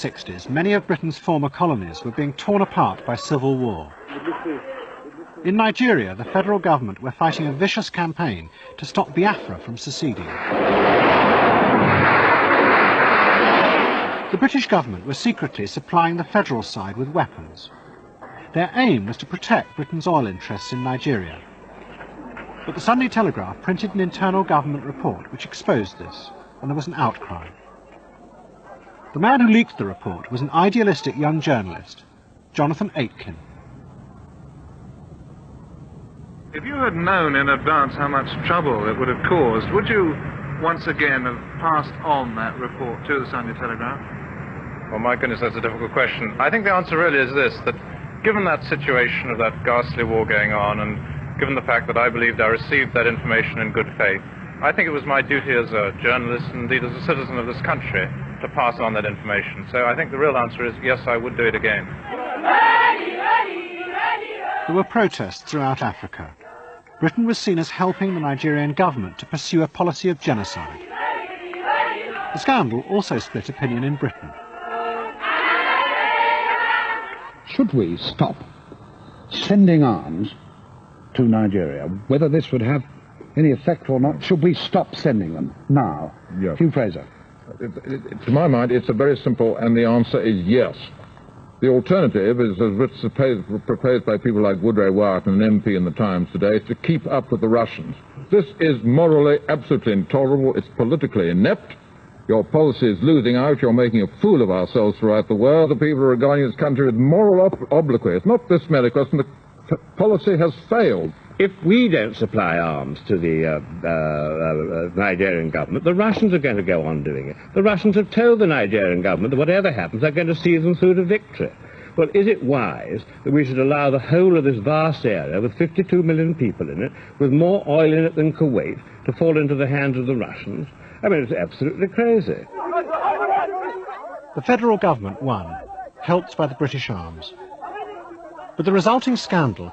1960s, many of Britain's former colonies were being torn apart by civil war. In Nigeria, the federal government were fighting a vicious campaign to stop Biafra from seceding. The British government was secretly supplying the federal side with weapons. Their aim was to protect Britain's oil interests in Nigeria. But the Sunday Telegraph printed an internal government report which exposed this, and there was an outcry. The man who leaked the report was an idealistic young journalist, Jonathan Aitken. If you had known in advance how much trouble it would have caused, would you once again have passed on that report to the Sunday Telegraph? Well, my goodness, that's a difficult question. I think the answer really is this, that given that situation of that ghastly war going on, and given the fact that I believed I received that information in good faith, I think it was my duty as a journalist, and indeed as a citizen of this country, to pass on that information. So I think the real answer is yes, I would do it again. There were protests throughout Africa. Britain was seen as helping the Nigerian government to pursue a policy of genocide. The scandal also split opinion in Britain. Should we stop sending arms to Nigeria? Whether this would have any effect or not, should we stop sending them now? Yes. Hugh Fraser. To my mind, it's a very simple, and the answer is yes. The alternative is, as proposed by people like Biafra War and an MP in the Times today, to keep up with the Russians. This is morally absolutely intolerable. It's politically inept. Your policy is losing out. You're making a fool of ourselves throughout the world. The people are regarding this country with moral obloquy. It's not this merely question. The policy has failed. If we don't supply arms to the Nigerian government, the Russians are going to go on doing it. The Russians have told the Nigerian government that whatever happens, they're going to see them through to victory. Well, is it wise that we should allow the whole of this vast area, with 52 million people in it, with more oil in it than Kuwait, to fall into the hands of the Russians? I mean, it's absolutely crazy. The federal government won, helped by the British arms. But the resulting scandal